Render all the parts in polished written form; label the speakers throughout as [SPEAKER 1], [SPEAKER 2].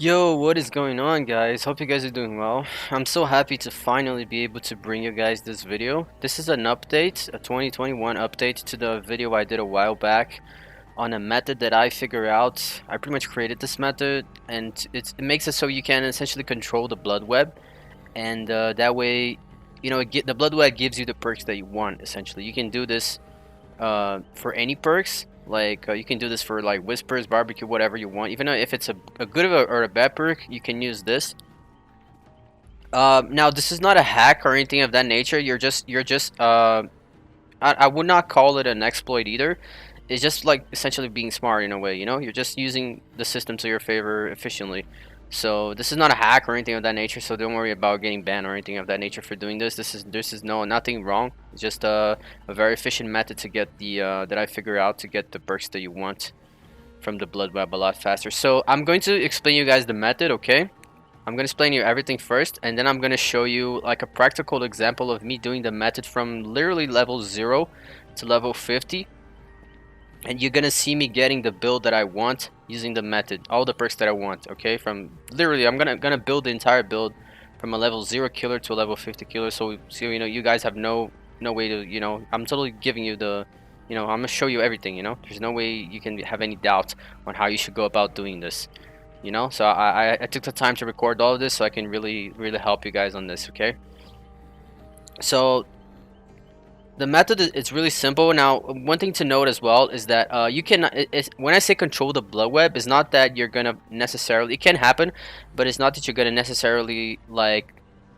[SPEAKER 1] Yo, what is going on, guys? Hope you guys are doing well. I'm so happy to finally be able to bring you guys this video. This is an update, a 2021 update to the video I did a while back on a method that I figure out. I pretty much created this method, and it makes it so you can essentially control the blood web, and that way, the blood web gives you the perks that you want. Essentially, you can do this for any perks. Like you can do this for like whispers, barbecue, whatever you want. Even though if it's a good or a bad perk, you can use this. Now this is not a hack or anything of that nature. I would not call it an exploit either. It's just like essentially being smart in a way. You're just using the system to your favor efficiently. So this is not a hack or anything of that nature. So don't worry about getting banned or anything of that nature for doing this. This is nothing wrong. It's just a very efficient method to get the that I figure out to get the perks that you want from the blood web a lot faster. So I'm going to explain you guys the method, okay? I'm going to explain you everything first, and then I'm going to show you like a practical example of me doing the method from literally level 0 to level 50. And you're gonna see me getting the build that I want using the method, all the perks that I want, okay? From literally, I'm gonna build the entire build from a level 0 killer to a level 50 killer, so you guys have no way to, I'm totally giving you the, I'm gonna show you everything, there's no way you can have any doubt on how you should go about doing this, so I took the time to record all of this so I can really help you guys on this, okay? So the method it's really simple. Now, one thing to note as well is that you can when I say control the blood web, it's not that you're gonna necessarily, it can happen, but it's not that you're gonna necessarily like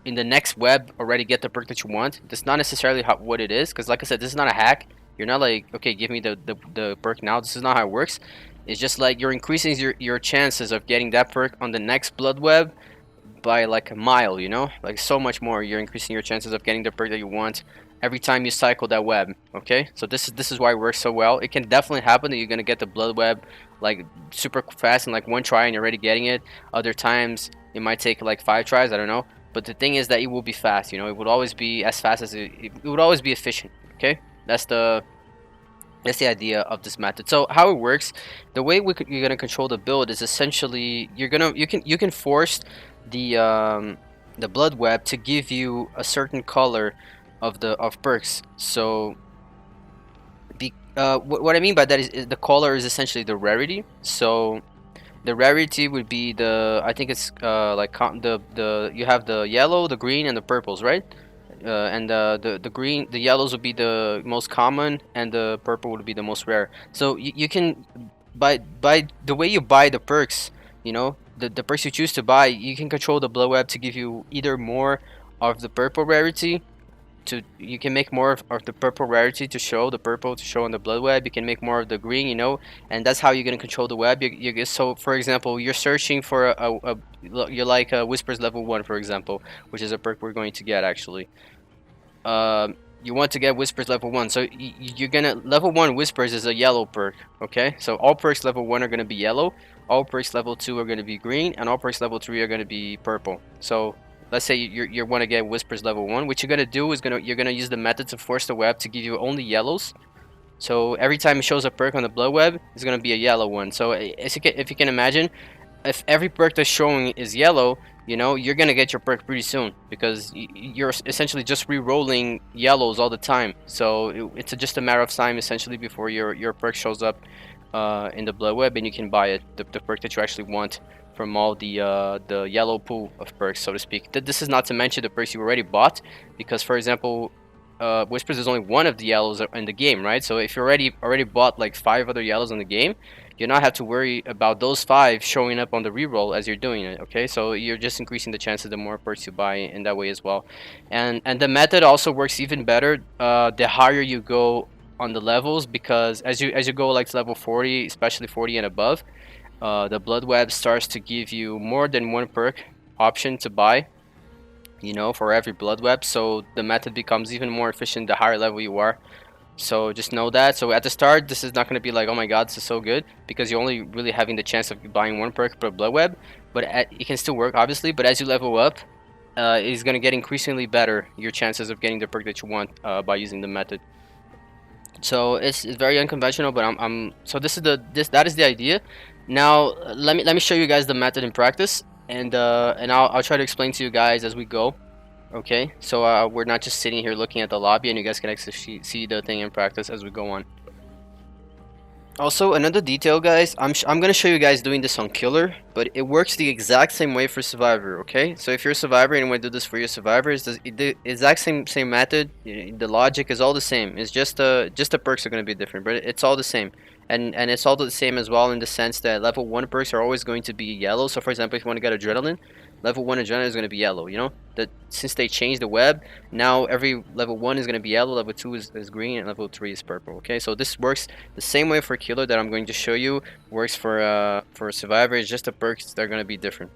[SPEAKER 1] in the next web already get the perk that you want. That's not necessarily what it is, because like I said, this is not a hack. You're not like, okay, give me the perk now. This is not how it works. It's just like you're increasing your chances of getting that perk on the next blood web by like a mile, like so much more. You're increasing your chances of getting the perk that you want every time you cycle that web. Okay, so this is why it works so well. It can definitely happen that you're gonna get the blood web like super fast in like one try and you're already getting it. Other times it might take like 5 tries, I don't know, but the thing is that it will be fast. It would always be as fast as it would always be efficient. Okay, that's the idea of this method. So how it works, the way you're gonna control the build is essentially you can force the blood web to give you a certain color of perks. So what I mean by that is the color is essentially the rarity. So the rarity would be I think it's the you have the yellow, the green, and the purples, right? And the yellows would be the most common, and the purple would be the most rare. So you can by the way you buy the perks, the perks you choose to buy, you can control the blood web to give you either more of the purple rarity. You can make more of the purple rarity to show on the blood web. You can make more of the green, and that's how you're gonna control the web. So for example, you're searching for you're like whispers level 1, for example, which is a perk we're going to get actually. You want to get whispers level 1, so you're gonna level 1 whispers is a yellow perk. Okay, so all perks level 1 are gonna be yellow, all perks level 2 are gonna be green, and all perks level 3 are gonna be purple. So let's say you want to get whispers level 1. What you're gonna do is you're gonna use the method to force the web to give you only yellows. So every time it shows a perk on the blood web, it's gonna be a yellow one. So if you can imagine, if every perk that's showing is yellow, you're gonna get your perk pretty soon, because you're essentially just re-rolling yellows all the time. So it's just a matter of time essentially before your perk shows up in the blood web, and you can buy it, the perk that you actually want from all the yellow pool of perks, so to speak. This is not to mention the perks you already bought, because for example, whispers is only one of the yellows in the game, right? So if you already bought like 5 other yellows in the game, you not have to worry about those 5 showing up on the reroll as you're doing it. Okay, so you're just increasing the chances the more perks you buy in that way as well. And the method also works even better the higher you go on the levels, because as you go like to level 40, especially 40 and above, the blood web starts to give you more than one perk option to buy, for every blood web. So the method becomes even more efficient the higher level you are. So just know that. So at the start, this is not going to be like, oh my god, this is so good, because you're only really having the chance of buying one perk per blood web. But it can still work, obviously. But as you level up, it's going to get increasingly better, your chances of getting the perk that you want by using the method. So it's very unconventional, but so that is the idea. Now let me show you guys the method in practice, and I'll try to explain to you guys as we go. Okay, so we're not just sitting here looking at the lobby, and you guys can actually see the thing in practice as we go on. Also, another detail, guys, I'm gonna show you guys doing this on Killer, but it works the exact same way for Survivor, okay? So if you're a Survivor and you want to do this for your Survivor, it's the exact same method. The logic is all the same. It's just the perks are gonna be different, but it's all the same. And it's all the same as well in the sense that level 1 perks are always going to be yellow. So for example, if you want to get Adrenaline, level 1 Adrenaline is going to be yellow, you know? That since they changed the web, now every level 1 is going to be yellow, level 2 is green, and level 3 is purple, okay? So this works the same way for Killer that I'm going to show you, works for Survivor. It's just the perks that are going to be different.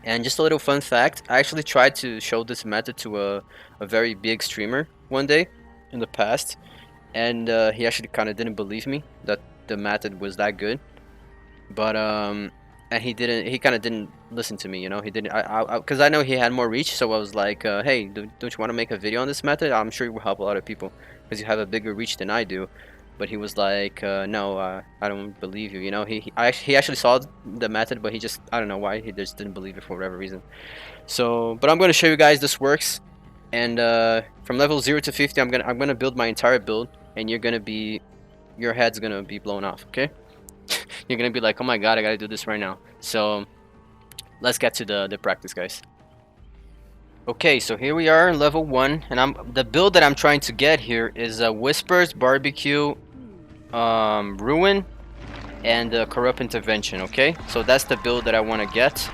[SPEAKER 1] And just a little fun fact, I actually tried to show this method to a very big streamer one day in the past, and he actually kind of didn't believe me that the method was that good. But and he kind of didn't listen to me, you know. He didn't, because I know he had more reach, so I was like, hey, don't you want to make a video on this method? I'm sure it will help a lot of people because you have a bigger reach than I do. But he was like, no, I don't believe you, you know. He actually saw the method, but he just, I don't know why, he just didn't believe it for whatever reason. So, but I'm going to show you guys this works, and from level 0 to 50, I'm gonna build my entire build, and your head's gonna be blown off, okay? You're gonna be like, oh my god, I gotta do this right now. So let's get to the practice, guys. Okay, so here we are in level 1, and the build that I'm trying to get here is Whispers, Barbecue, Ruin, and Corrupt Intervention. Okay, so that's the build that I want to get.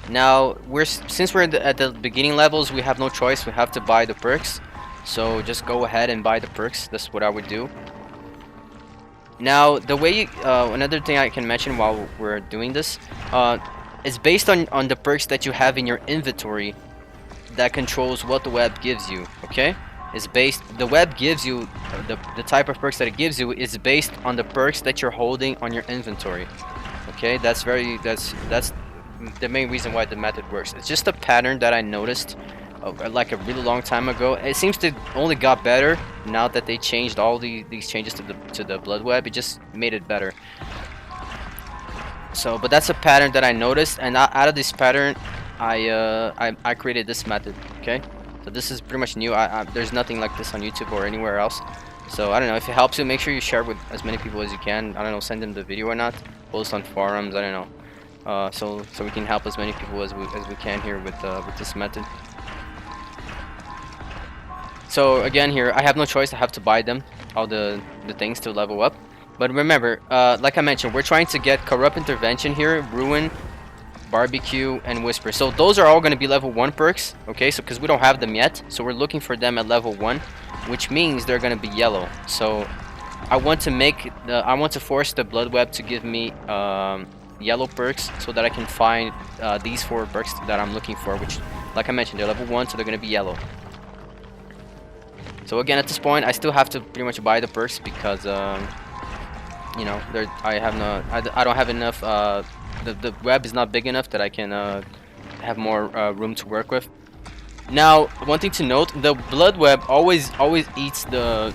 [SPEAKER 1] Now since we're at the beginning levels, we have no choice. We have to buy the perks. So just go ahead and buy the perks. That's what I would do. Now, the way another thing I can mention while we're doing this, is based on the perks that you have in your inventory that controls what the web gives you, okay? The web gives you, the type of perks that it gives you is based on the perks that you're holding on your inventory, okay? That's the main reason why the method works. It's just a pattern that I noticed like a really long time ago. It seems to only got better now that they changed all these changes to the Bloodweb. It just made it better. So, but that's a pattern that I noticed, and out of this pattern, I created this method. Okay, so this is pretty much new. There's nothing like this on YouTube or anywhere else. So I don't know, if it helps you, make sure you share with as many people as you can. I don't know, send them the video or not, post on forums. I don't know. So we can help as many people as we can here with this method. So again, here I have no choice. I have to buy them, all the things to level up. But remember, like I mentioned, we're trying to get Corrupt Intervention here, Ruin, Barbecue, and Whisper. So those are all going to be level 1 perks, okay? So because we don't have them yet, so we're looking for them at level 1, which means they're going to be yellow. So I want to force the Bloodweb to give me yellow perks so that I can find these 4 perks that I'm looking for, which, like I mentioned, they're level 1, so they're going to be yellow. So again, at this point, I still have to pretty much buy the perks because, you know, I don't have enough. The web is not big enough that I can have more room to work with. Now, one thing to note: the Bloodweb always eats the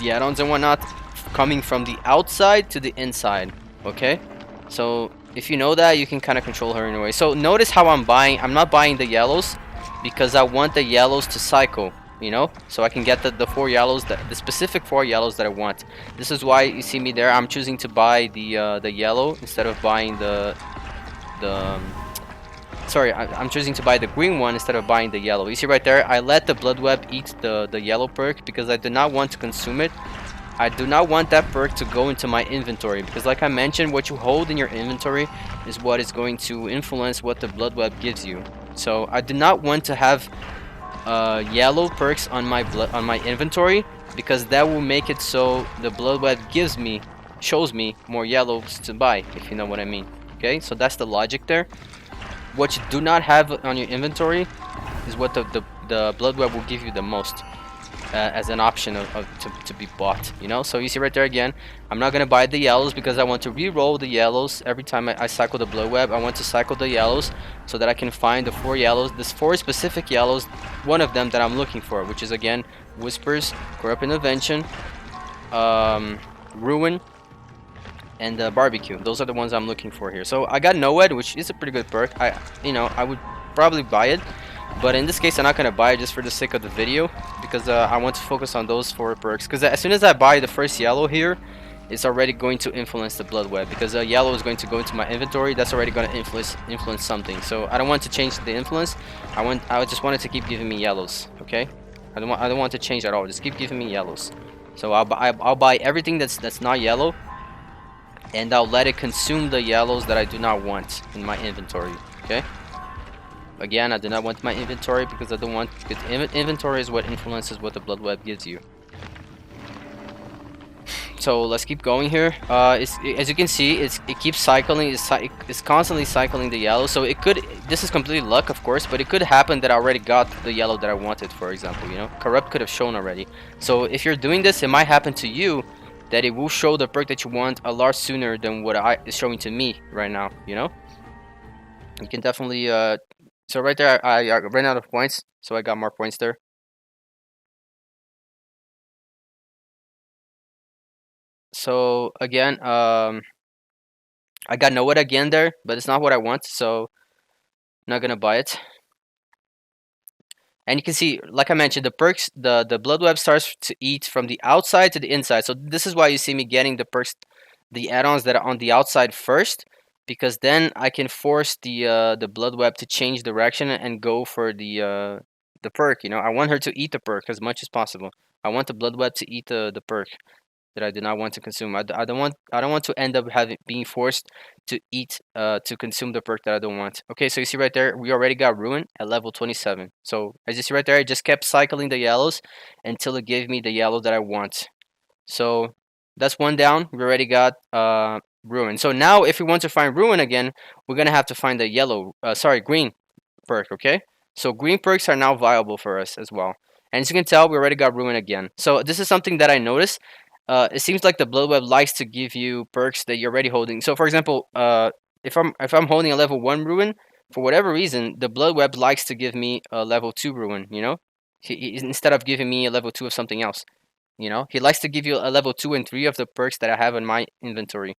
[SPEAKER 1] add-ons and whatnot coming from the outside to the inside. Okay, so if you know that, you can kind of control her in a way. So notice how I'm buying. I'm not buying the yellows because I want the yellows to cycle. You know, so I can get the 4 yellows, the specific 4 yellows that I want. This is why you see me there. I'm choosing to buy the yellow instead of buying sorry, I'm choosing to buy the green one instead of buying the yellow. You see right there, I let the Bloodweb eat the yellow perk because I do not want to consume it. I do not want that perk to go into my inventory because, like I mentioned, what you hold in your inventory is what is going to influence what the Bloodweb gives you. So I do not want to have yellow perks on my inventory because that will make it so the Bloodweb shows me more yellows to buy, if you know what I mean. Okay, so that's the logic there. What you do not have on your inventory is what the Bloodweb will give you the most as an option to be bought, you know. So you see right there again, I'm not gonna buy the yellows because I want to re-roll the yellows every time I cycle the Bloodweb. I want to cycle the yellows so that I can find the 4 yellows, this 4 specific yellows, one of them that I'm looking for, which is again Whispers, Corrupt Intervention, Ruin, and barbecue. Those are the ones I'm looking for here. So I got NOED, which is a pretty good perk. I would probably buy it, but in this case I'm not gonna buy it just for the sake of the video, because I want to focus on those 4 perks. Because as soon as I buy the first yellow here, it's already going to influence the Bloodweb, because yellow is going to go into my inventory. That's already going to influence something. So I don't want to change the influence. I just want it to keep giving me yellows. Okay, I don't want to change at all. Just keep giving me yellows. So I'll buy everything that's not yellow, and I'll let it consume the yellows that I do not want in my inventory. Okay, again, I do not want my inventory because I don't want, because inventory is what influences what the Bloodweb gives you. So let's keep going here. As you can see, it keeps cycling. It's constantly cycling the yellow. So it could, this is completely luck, of course, but it could happen that I already got the yellow that I wanted. For example, corrupt could have shown already. So if you're doing this, it might happen to you that it will show the perk that you want a lot sooner than what is showing to me right now. You can definitely. So right there, I ran out of points, so I got more points there. So again, I got NOED again there, but it's not what I want, so I'm not gonna buy it. And you can see, like I mentioned, the perks, the Bloodweb starts to eat from the outside to the inside. So this is why you see me getting the perks, the add-ons that are on the outside first, because then I can force the Bloodweb to change direction and go for the perk. I want her to eat the perk as much as possible. I want the Bloodweb to eat the perk that I do not want to consume. I don't want to end up being forced to eat to consume the perk that I don't want. Okay, so you see right there, we already got Ruin at level 27. So as you see right there, I just kept cycling the yellows until it gave me the yellow that I want. So that's one down. We already got Ruin. So now if we want to find Ruin again, we're gonna have to find the green perk. Okay, so green perks are now viable for us as well. And as you can tell, we already got Ruin again. So this is something that I noticed. It seems like the Bloodweb likes to give you perks that you're already holding. So for example, if I'm holding a level 1 Ruin, for whatever reason, the Bloodweb likes to give me a level 2 Ruin, instead of giving me a level 2 of something else. He likes to give you a level 2 and 3 of the perks that I have in my inventory.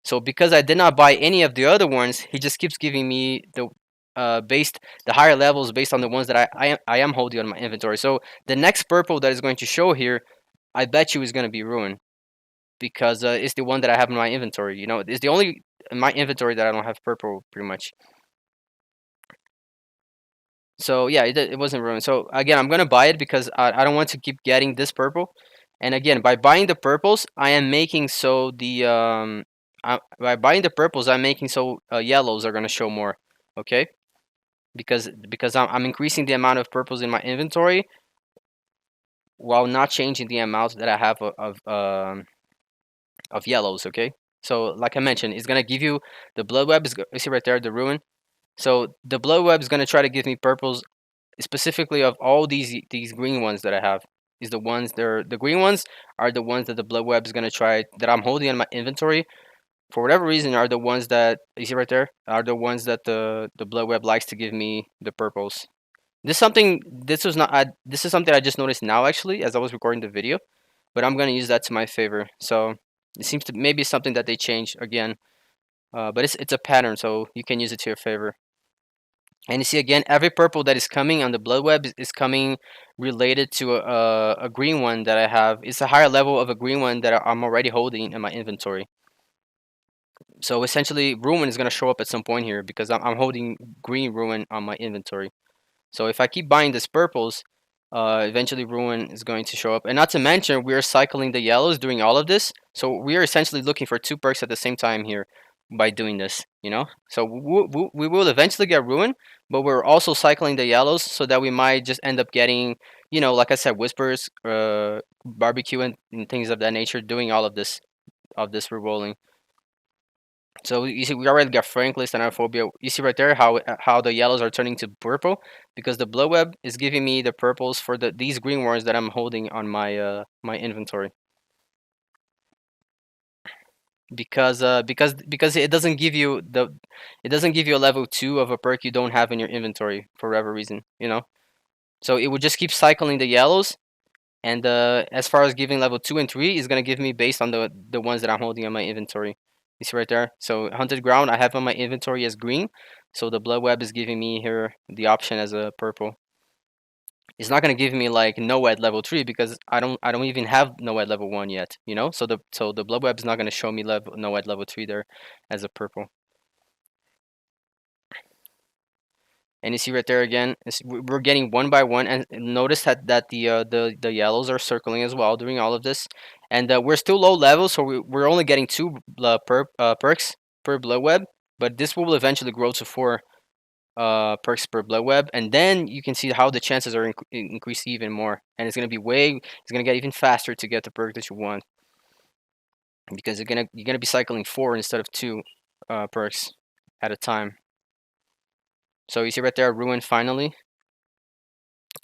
[SPEAKER 1] So because I did not buy any of the other ones, he just keeps giving me the higher levels based on the ones that I am holding on my inventory. So the next purple that is going to show here, I bet you is going to be Ruin, because it's the one that I have in my inventory. It's the only in my inventory that I don't have purple, pretty much. So yeah, it wasn't Ruin. So again, I'm going to buy it because I don't want to keep getting this purple. And again, by buying the purples, I am making so by buying the purples, I'm making so yellows are going to show more. Okay, because I'm increasing the amount of purples in my inventory while not changing the amount that I have of yellows. Okay, so like I mentioned, it's gonna give you the Bloodweb. You see right there, the Ruin. So the Bloodweb is gonna try to give me purples, specifically of all these green ones that I have. Is the ones the green ones are the ones that the Bloodweb is gonna try, that I'm holding in my inventory. For whatever reason, are the ones that you see right there, are the ones that the Bloodweb likes to give me the purples. This is something. This is something I just noticed now, actually, as I was recording the video. But I'm gonna use that to my favor. So it seems to maybe something that they changed again. But it's a pattern, so you can use it to your favor. And you see again, every purple that is coming on the Bloodweb is coming related to a green one that I have. It's a higher level of a green one that I'm already holding in my inventory. So essentially, Ruin is gonna show up at some point here because I'm holding green Ruin on my inventory. So if I keep buying these purples, eventually Ruin is going to show up. And not to mention, we are cycling the yellows doing all of this. So we are essentially looking for 2 perks at the same time here by doing this, So we will eventually get Ruin, but we're also cycling the yellows so that we might just end up getting, like I said, Whispers, Barbecue, and things of that nature, doing all of this rerolling. So you see, we already got Franklist and Aerophobia. You see right there how the yellows are turning to purple, because the Bloodweb is giving me the purples for these green ones that I'm holding on my inventory. Because it doesn't give you a level 2 of a perk you don't have in your inventory for whatever reason, So it would just keep cycling the yellows, and as far as giving level 2 and 3 is gonna give me based on the ones that I'm holding on my inventory. You see right there? So hunted ground I have on my inventory as green. So the Bloodweb is giving me here the option as a purple. It's not gonna give me like no at level 3 because I don't even have no at level 1 yet, you know? So the Bloodweb is not gonna show me level no at level 3 there as a purple. And you see right there again, we're getting one by one, and notice that the yellows are circling as well during all of this, and we're still low level, so we're only getting 2 perks per Bloodweb, but this will eventually grow to 4 perks per Bloodweb, and then you can see how the chances are increased even more, and it's gonna get even faster to get the perk that you want, because you're gonna be cycling 4 instead of 2 perks at a time. So you see right there, Ruin finally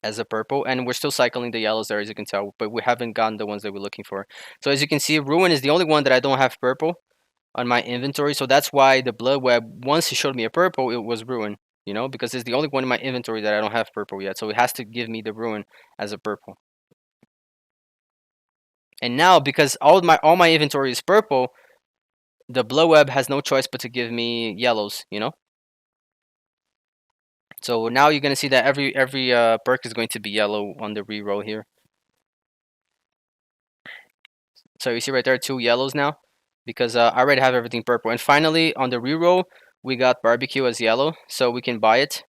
[SPEAKER 1] as a purple, and we're still cycling the yellows there, as you can tell, but we haven't gotten the ones that we're looking for. So as you can see, Ruin is the only one that I don't have purple on my inventory, so that's why the Bloodweb, once it showed me a purple, it was Ruin, you know, because it's the only one in my inventory that I don't have purple yet, so it has to give me the Ruin as a purple. And now, because all my inventory is purple, the Bloodweb has no choice but to give me yellows, you know. So now you're gonna see that every perk is going to be yellow on the reroll here. So you see right there, 2 yellows now, because I already have everything purple. And finally, on the reroll, we got barbecue as yellow, so we can buy it.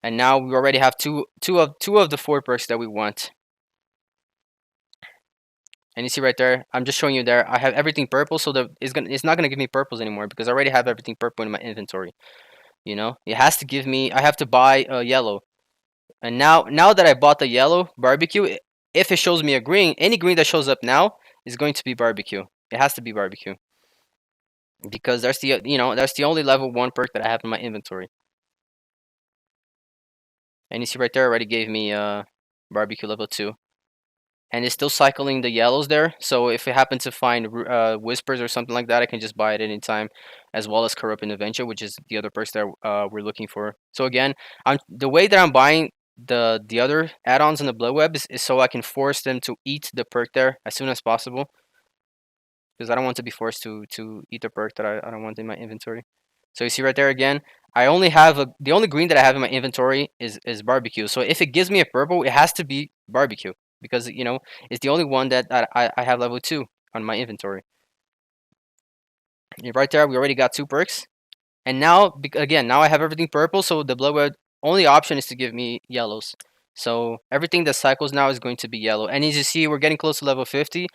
[SPEAKER 1] And now we already have two of the 4 perks that we want. And you see right there, I'm just showing you there, I have everything purple, so it's not gonna give me purples anymore because I already have everything purple in my inventory. You know, it has to give me. I have to buy a yellow. And now that I bought the yellow barbecue, if it shows me a green, any green that shows up now is going to be barbecue. It has to be barbecue. Because that's the only level 1 perk that I have in my inventory. And you see right there, already gave me barbecue level 2. And it's still cycling the yellows there, so if I happen to find whispers or something like that, I can just buy it at any time, as well as corrupt adventure, which is the other perks that we're looking for. So again, the way that I'm buying the other add-ons in the Bloodweb is so I can force them to eat the perk there as soon as possible, because I don't want to be forced to eat the perk that I don't want in my inventory. So you see right there again, I only have the only green that I have in my inventory is barbecue. So if it gives me a purple, it has to be barbecue, because it's the only one that I have level 2 on my inventory. Right there, we already got 2 perks, and now again, now I have everything purple. So the Bloodweb only option is to give me yellows. So everything that cycles now is going to be yellow. And as you see, we're getting close to level 50.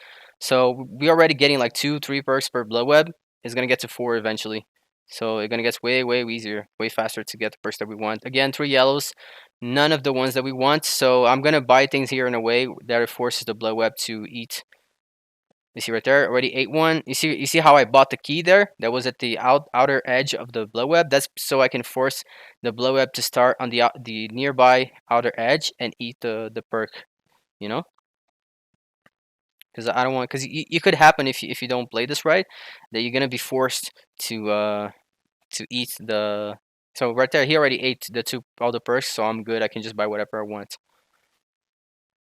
[SPEAKER 1] So we're already getting like 2-3 perks per Bloodweb. It's gonna get to 4 eventually. So it's gonna get way easier, way faster to get the perks that we want. Again, 3 yellows, none of the ones that we want. So I'm gonna buy things here in a way that it forces the Bloodweb to eat. You see right there, already ate one. You see how I bought the key there? That was at the outer edge of the Bloodweb. That's so I can force the Bloodweb to start on the nearby outer edge and eat the perk. You know, because I don't want, because it could happen if you don't play this right, that you're gonna be forced to eat the. So right there, he already ate all the perks, so I'm good. I can just buy whatever I want.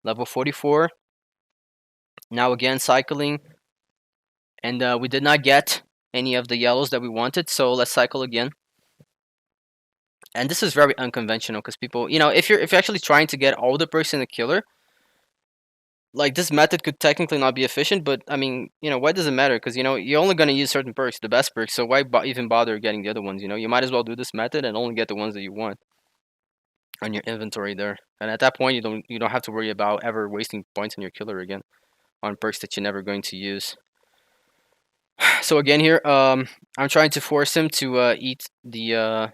[SPEAKER 1] Level 44. Now again cycling, and we did not get any of the yellows that we wanted, so let's cycle again. And this is very unconventional because people, if you're actually trying to get all the perks in the killer, like this method could technically not be efficient, but I mean, why does it matter? Because you're only gonna use certain perks, the best perks, so why even bother getting the other ones? You might as well do this method and only get the ones that you want on your inventory there. And at that point, you don't have to worry about ever wasting points on your killer again on perks that you're never going to use. So again here, I'm trying to force him to eat the.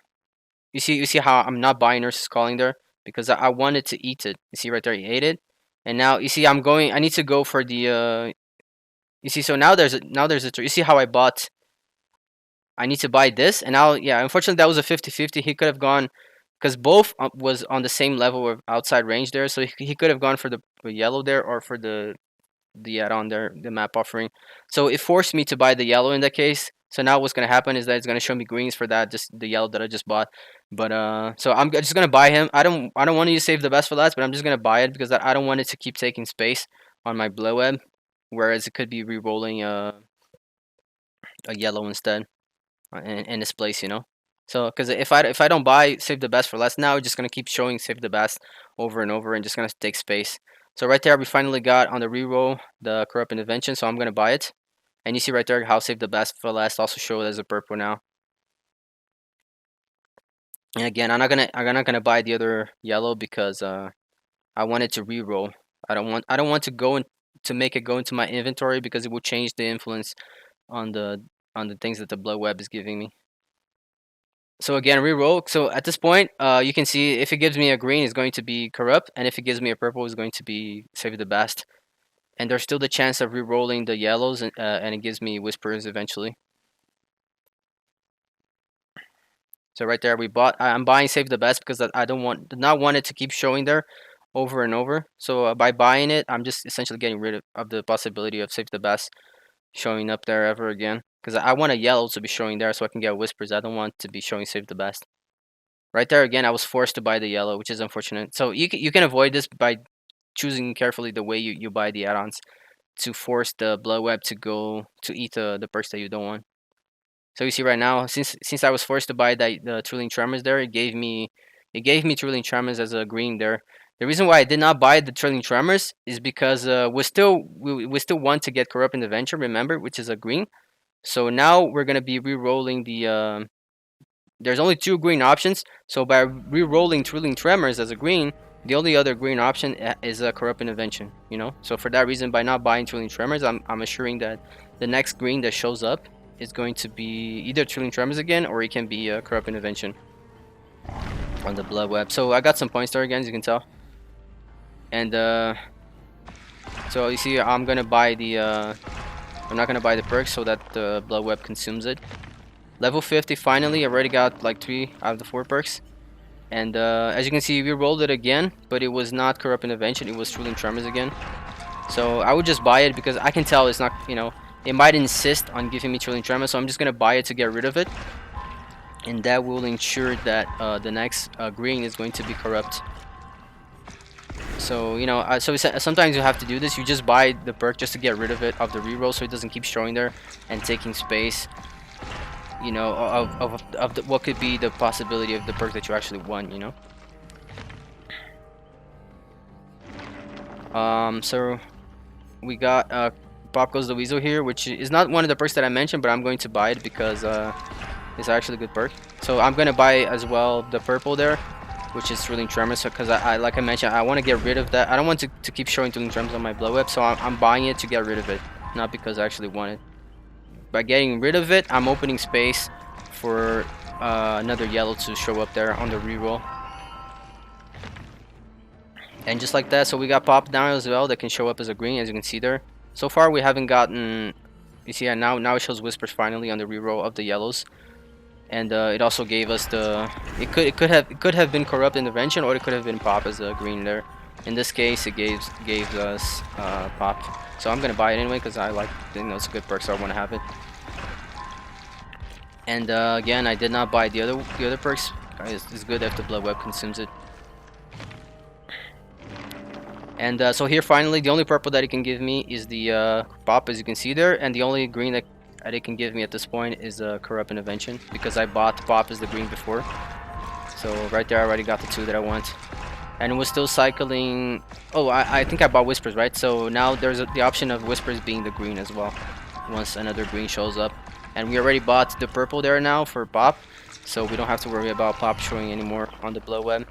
[SPEAKER 1] You see how I'm not buying Nurse's Calling there because I wanted to eat it. You see right there, he ate it, and now you see I'm going. I need to go for the. You see, so now there's a You see how I bought. I need to buy this, and now unfortunately that was a 50-50. He could have gone, because both was on the same level of outside range there, so he could have gone for the yellow there or for the add-on there, the map offering. So it forced me to buy the yellow in that case. So now what's gonna happen is that it's gonna show me greens for that, just the yellow that I just bought. But so I'm just gonna buy him. I don't want to save the best for last, but I'm just gonna buy it because I don't want it to keep taking space on my Bloodweb, whereas it could be re-rolling a yellow instead in its place, you know. So because if I don't buy save the best for last, now it's just gonna keep showing save the best over and over and just gonna take space. So right there we finally got on the reroll the corrupt intervention, so I'm gonna buy it. And you see right there how save the best for last also showed as a purple now. And again, I'm not gonna buy the other yellow because I wanted to reroll. I don't want to go in, to make it go into my inventory because it will change the influence on the things that the Bloodweb is giving me. So again, reroll. So at this point, you can see if it gives me a green, it's going to be corrupt, and if it gives me a purple, it's going to be save the best. And there's still the chance of re-rolling the yellows, and it gives me whispers eventually. So right there, I'm buying save the best because I did not want it to keep showing there over and over. So by buying it, I'm just essentially getting rid of the possibility of save the best showing up there ever again. Because I want a yellow to be showing there so I can get whispers. I don't want to be showing save the best. Right there again, I was forced to buy the yellow, which is unfortunate. So you can avoid this by choosing carefully the way you buy the add-ons to force the Bloodweb to go to eat the perks that you don't want. So you see right now, since I was forced to buy the Trilling Tremors there, it gave me Trilling Tremors as a green there. The reason why I did not buy the Trilling Tremors is because we still want to get Corrupt Intervention, remember, which is a green. So now we're gonna be re-rolling the there's only 2 green options. So by re-rolling Trilling Tremors as a green, the only other green option is a Corrupt Intervention, you know. So for that reason, by not buying Trilling Tremors, I'm assuring that the next green that shows up is going to be either Trilling Tremors again, or it can be a Corrupt Intervention on the Bloodweb. So I got some points there again, as you can tell. And so you see, I'm gonna buy the I'm not gonna buy the perks so that the Bloodweb consumes it. Level 50 finally, I already got like 3 out of the 4 perks. And as you can see, we rolled it again, but it was not Corrupt Intervention, it was Trilling Tremors again. So I would just buy it because I can tell it's not, you know, it might insist on giving me Trilling Tremors, so I'm just gonna buy it to get rid of it. And that will ensure that the next green is going to be corrupt. So, you know, sometimes you have to do this. You just buy the perk just to get rid of it, of the reroll, so it doesn't keep showing there and taking space, you know, of what could be the possibility of the perk that you actually want, you know. So we got Pop Goes the Weasel here, which is not one of the perks that I mentioned, but I'm going to buy it because it's actually a good perk. So I'm gonna buy as well the purple there, which is Trilling Tremors, because I like I mentioned, I want to get rid of that. I don't want to keep showing Trilling Tremors on my Bloodweb, so I'm buying it to get rid of it, not because I actually want it. By getting rid of it, I'm opening space for another yellow to show up there on the reroll. And just like that, so we got Pop down as well that can show up as a green, as you can see there. So far we haven't gotten, you see, now it shows Whispers finally on the reroll of the yellows. And it also gave us the, it could have been Corrupt Intervention, or it could have been Pop as a green there. In this case, it gave us Pop. So I'm gonna buy it anyway because I like, you know, it's a good perk, so I want to have it. And again, I did not buy the other perks. It's good if the Bloodweb consumes it. And so here finally, the only purple that it can give me is the Pop, as you can see there, and the only green that it can give me at this point is a Corrupt Intervention, because I bought the Pop as the green before. So right there I already got the 2 that I want. And we're still cycling. Oh, I think I bought Whispers, right? So now there's the option of Whispers being the green as well, once another green shows up. And we already bought the purple there now for Pop, so we don't have to worry about Pop showing anymore on the Bloodweb.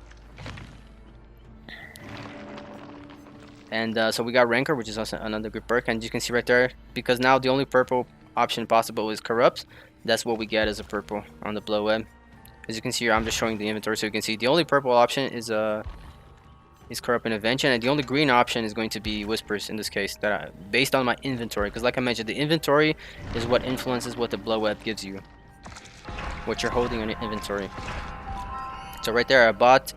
[SPEAKER 1] And so we got Rancor, which is also another good perk, and you can see right there, because now the only purple option possible is Corrupt, that's what we get as a purple on the Bloodweb. As you can see here, I'm just showing the inventory, so you can see the only purple option is Corrupt Intervention, and the only green option is going to be Whispers in this case, based on my inventory, because like I mentioned, the inventory is what influences what the Bloodweb gives you, what you're holding on your inventory. So right there I bought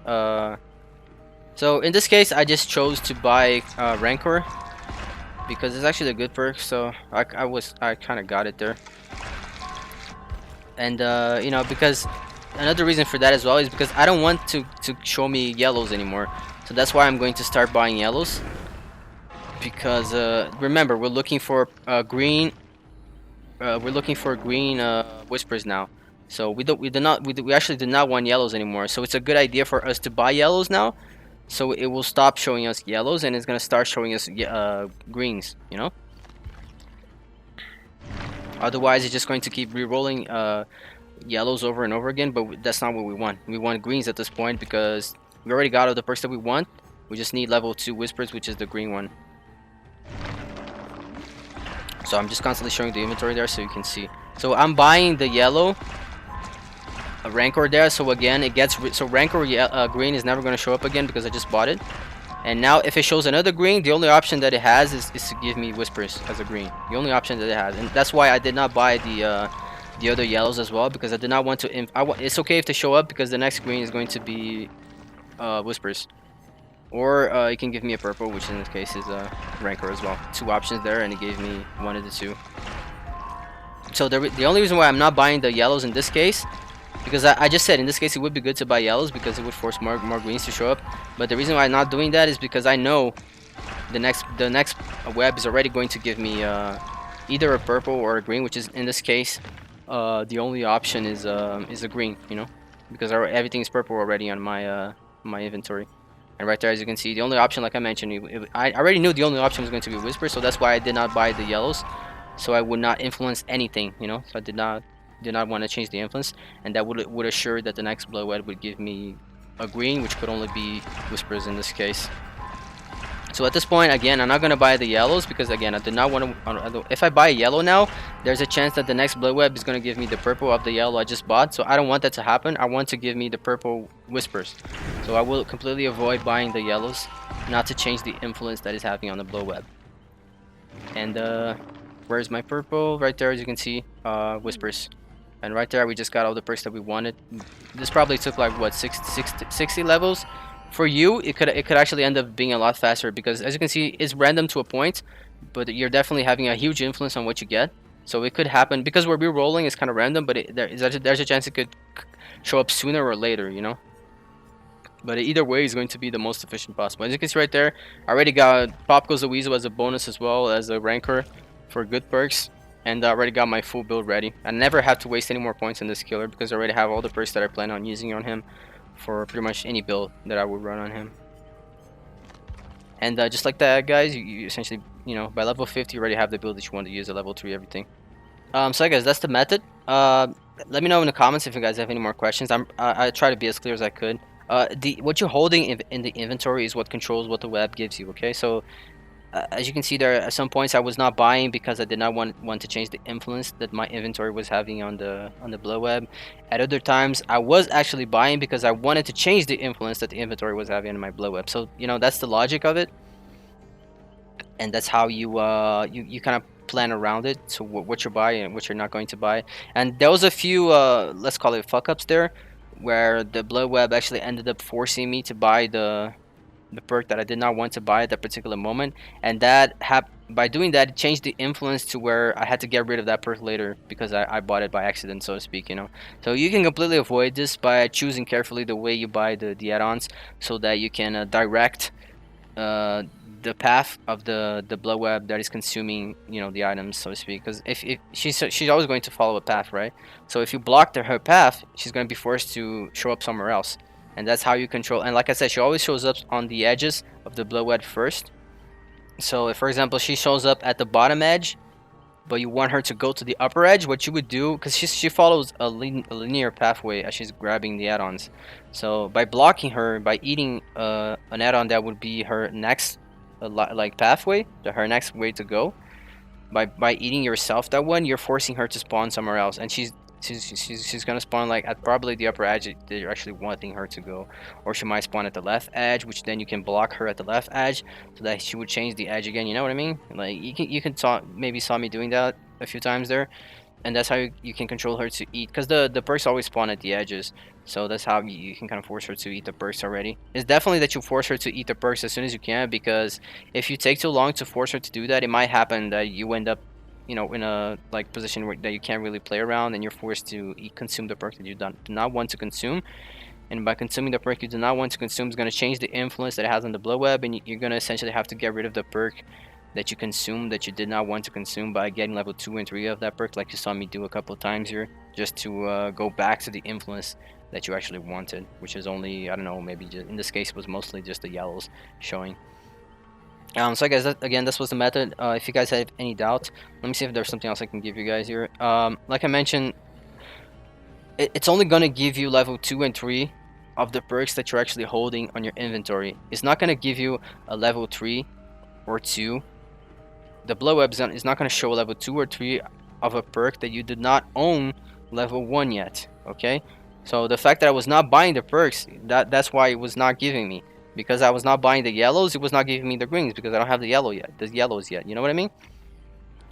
[SPEAKER 1] so in this case I just chose to buy Rancor because it's actually a good perk, so I kind of got it there. And you know, because another reason for that as well is because I don't want to show me yellows anymore. So that's why I'm going to start buying yellows. Because remember, we're looking for green, we're looking for green whispers now. So we actually do not want yellows anymore. So it's a good idea for us to buy yellows now. So it will stop showing us yellows and it's gonna start showing us greens. You know. Otherwise, it's just going to keep re-rolling yellows over and over again. But that's not what we want. We want greens at this point because we already got all the perks that we want. We just need level 2 whispers, which is the green one. So I'm just constantly showing the inventory there so you can see. So I'm buying the yellow rancor there. So again, it gets so rancor green is never going to show up again because I just bought it. And now if it shows another green, the only option that it has is to give me whispers as a green. The only option that it has, and that's why I did not buy the other yellows as well, because I did not want to. It's okay if they show up because the next green is going to be whispers. Or it can give me a purple, which in this case is a rancor as well. 2 options there, and it gave me one of the 2. So the only reason why I'm not buying the yellows in this case, because I just said in this case it would be good to buy yellows because it would force more greens to show up. But the reason why I'm not doing that is because I know the next web is already going to give me either a purple or a green, which is in this case the only option is a green, you know, because everything is purple already on my my inventory. And right there, as you can see, the only option, like I mentioned, I already knew the only option was going to be Whisper, so that's why I did not buy the yellows, so I would not influence anything, you know. So I did not want to change the influence, and that would assure that the next Bloodweb would give me a green, which could only be Whispers in this case. So at this point, again, I'm not going to buy the yellows because, again, I did not want to. If I buy a yellow now, there's a chance that the next Bloodweb is going to give me the purple of the yellow I just bought. So I don't want that to happen. I want to give me the purple Whispers. So I will completely avoid buying the yellows, not to change the influence that is happening on the Bloodweb. And where's my purple? Right there, as you can see, Whispers. And right there, we just got all the perks that we wanted. This probably took like what 60 levels. For you, it could actually end up being a lot faster because, as you can see, it's random to a point, but you're definitely having a huge influence on what you get. So it could happen because we're re-rolling. It's kind of random, but there's a chance it could show up sooner or later, you know. But either way, is going to be the most efficient possible. As you can see right there, I already got Pop Goes the Weasel as a bonus as well as a rancor for good perks, and I already got my full build ready. I never have to waste any more points on this killer because I already have all the perks that I plan on using on him for pretty much any build that I would run on him. And just like that, guys, you essentially, you know, by level 50 you already have the build that you want to use at level 3 everything. So guys, that's the method. Let me know in the comments if you guys have any more questions. I try to be as clear as I could. What you're holding in the inventory is what controls what the web gives you, okay? So as you can see there, at some points I was not buying because I did not want to change the influence that my inventory was having on the Bloodweb. At other times I was actually buying because I wanted to change the influence that the inventory was having on my Bloodweb. So, you know, that's the logic of it, and that's how you you kind of plan around it. So what you're buying and what you're not going to buy. And there was a few let's call it fuck ups there, where the Bloodweb actually ended up forcing me to buy the perk that I did not want to buy at that particular moment, and that by doing that, it changed the influence to where I had to get rid of that perk later because I bought it by accident, so to speak, you know. So you can completely avoid this by choosing carefully the way you buy the add-ons, so that you can direct the path of the Bloodweb that is consuming, you know, the items, so to speak. Because if she's always going to follow a path, right? So if you block her path, she's going to be forced to show up somewhere else. And that's how you control. And like I said, she always shows up on the edges of the Bloodweb first. So if, for example, she shows up at the bottom edge, but you want her to go to the upper edge, what you would do, because she follows a linear pathway as she's grabbing the add-ons. So by blocking her, by eating an add-on that would be her next like pathway, her next way to go, by eating yourself that one, you're forcing her to spawn somewhere else, and she's gonna spawn like at probably the upper edge that you're actually wanting her to go, or she might spawn at the left edge, which then you can block her at the left edge so that she would change the edge again. You know what I mean? Like you can maybe saw me doing that a few times there, and that's how you can control her to eat, because the perks always spawn at the edges. So that's how you can kind of force her to eat the perks already. It's definitely that you force her to eat the perks as soon as you can, because if you take too long to force her to do that, it might happen that you end up, you know, in a like position where that you can't really play around, and you're forced to consume the perk that you do not want to consume. And by consuming the perk you do not want to consume, is going to change the influence that it has on the Bloodweb, and you're going to essentially have to get rid of the perk that you consume that you did not want to consume by getting level 2 and 3 of that perk, like you saw me do a couple of times here, just to go back to the influence that you actually wanted, which is only, I don't know, maybe just, in this case it was mostly just the yellows showing. So guys, again, this was the method. If you guys have any doubt, let me see if there's something else I can give you guys here. Like I mentioned, it's only going to give you level 2 and 3 of the perks that you're actually holding on your inventory. It's not going to give you a level 3 or 2. The Bloodweb is not going to show level 2 or 3 of a perk that you did not own level 1 yet, okay? So the fact that I was not buying the perks, that's why it was not giving me. Because I was not buying the yellows, it was not giving me the greens because I don't have the yellows yet. You know what I mean?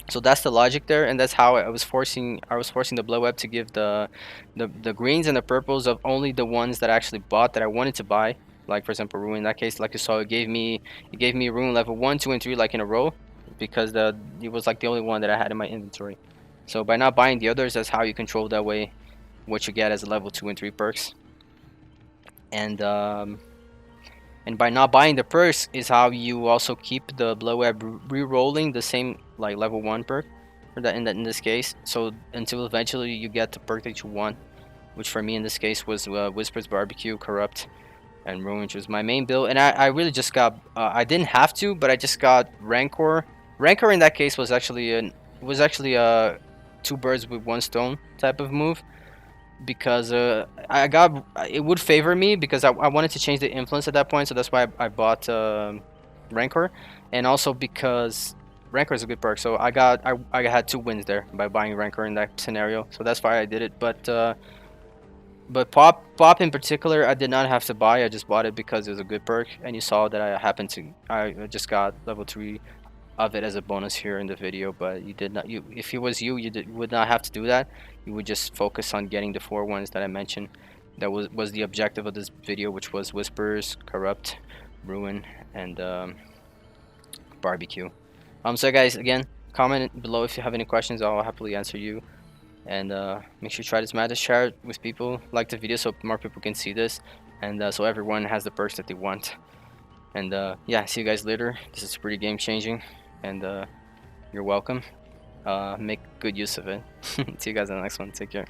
[SPEAKER 1] So that's the logic there, and that's how I was forcing the Bloodweb to give the greens and the purples of only the ones that I actually bought that I wanted to buy. Like for example, Ruin. In that case, like you saw, it gave me Ruin level 1, 2, and 3 like in a row because it was like the only one that I had in my inventory. So by not buying the others, that's how you control that way what you get as level 2 and 3 perks. And by not buying the perks is how you also keep the Bloodweb re-rolling the same like level 1 perk for that in this case. So until eventually you get the perk that you want, which for me in this case was Whisper's Barbecue, Corrupt, and Ruin, which was my main build. And I really just got I didn't have to, but I just got Rancor. Rancor in that case was actually a 2 birds with 1 stone type of move. Because it would favor me because I wanted to change the influence at that point, so that's why I bought Rancor, and also because Rancor is a good perk, so I had 2 wins there by buying Rancor in that scenario, so that's why I did it. But Pop in particular, I did not have to buy. I just bought it because it was a good perk, and you saw that I just got level 3 of it as a bonus here in the video, but you did not. If it was you would not have to do that. You would just focus on getting the 4 ones that I mentioned. That was the objective of this video, which was Whispers, Corrupt, Ruin, and Barbecue. So guys, again, comment below if you have any questions. I'll happily answer you. And make sure you try this method, share it with people, like the video so more people can see this, and so everyone has the perks that they want. And yeah, see you guys later. This is pretty game changing, and you're welcome. Make good use of it. See you guys in the next one. Take care.